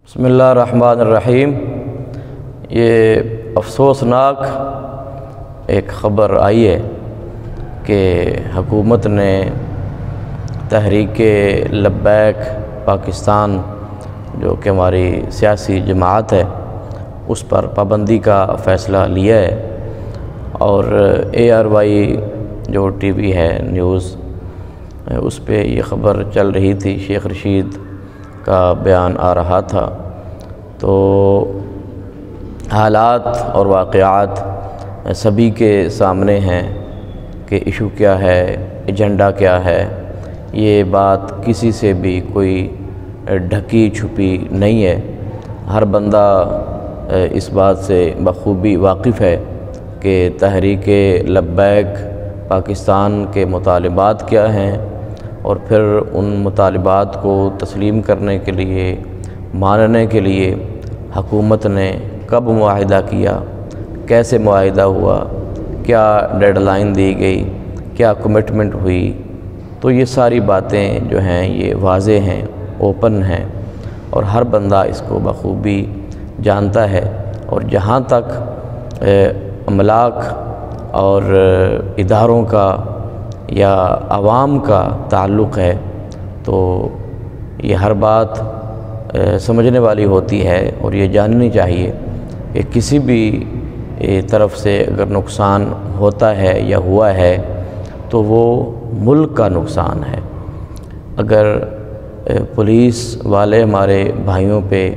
بسم اللہ الرحمن الرحیم۔ یہ افسوسناک ایک خبر آئی ہے کہ حکومت نے تحریک لبیک پاکستان جو کہ ہماری سیاسی جماعت ہے اس پر پابندی کا فیصلہ لیا ہے، اور ARY جو ٹی وی ہے نیوز، اس پہ یہ خبر چل رہی تھی، شیخ رشید کا بیان آ رہا تھا۔ تو حالات اور واقعات سبھی کے سامنے ہیں کہ ایشو کیا ہے، ایجنڈا کیا ہے۔ یہ بات کسی سے بھی کوئی ڈھکی چھپی نہیں ہے، ہر بندہ اس بات سے بخوبی واقف ہے کہ تحریک لبیک پاکستان کے مطالبات کیا ہیں، اور پھر ان مطالبات کو تسلیم کرنے کے لیے، ماننے کے لیے حکومت نے کب معاہدہ کیا، کیسے معاہدہ ہوا، کیا ڈیڈ لائن دی گئی، کیا کمٹمنٹ ہوئی۔ تو یہ ساری باتیں جو ہیں یہ واضح ہیں، اوپن ہیں، اور ہر بندہ اس کو بخوبی جانتا ہے۔ اور جہاں تک املاک اور اداروں کا یا عوام کا تعلق ہے تو یہ ہر بات سمجھنے والی ہوتی ہے، اور یہ جاننی چاہیے کہ کسی بھی طرف سے اگر نقصان ہوتا ہے یا ہوا ہے تو وہ ملک کا نقصان ہے۔ اگر پولیس والے ہمارے بھائیوں پہ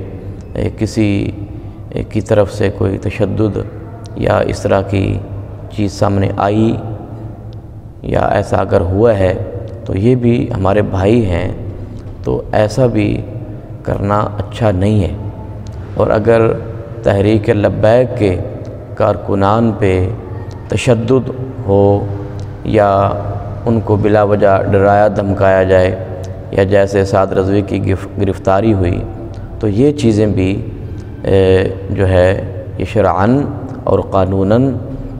کسی کی طرف سے کوئی تشدد یا اس طرح کی چیز سامنے آئی یا ایسا اگر ہوا ہے تو یہ بھی ہمارے بھائی ہیں، تو ایسا بھی کرنا اچھا نہیں ہے۔ اور اگر تحریک لبیک کے کارکنان پہ تشدد ہو یا ان کو بلا وجہ ڈرایا دھمکایا جائے، یا جیسے سعد رضوی کی گرفتاری ہوئی، تو یہ چیزیں بھی جو ہے یہ شرعاً اور قانوناً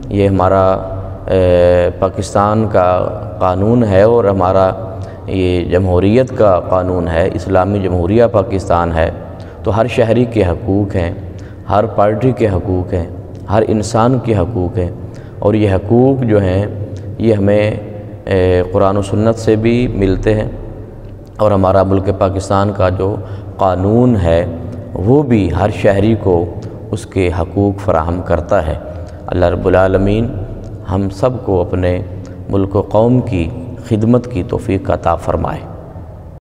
یہ ہمارا پاکستان کا قانون ہے، اور ہمارا یہ جمہوریت کا قانون ہے، اسلامی جمہوریہ پاکستان ہے۔ تو ہر شہری کے حقوق ہیں، ہر پارٹی کے حقوق ہیں، ہر انسان کے حقوق ہیں، اور یہ حقوق جو ہیں یہ ہمیں قرآن و سنت سے بھی ملتے ہیں، اور ہمارا ملک پاکستان کا جو قانون ہے وہ بھی ہر شہری کو اس کے حقوق فراہم کرتا ہے۔ اللہ رب العالمین ہم سب کو اپنے ملک و قوم کی خدمت کی توفیق عطا فرمائے۔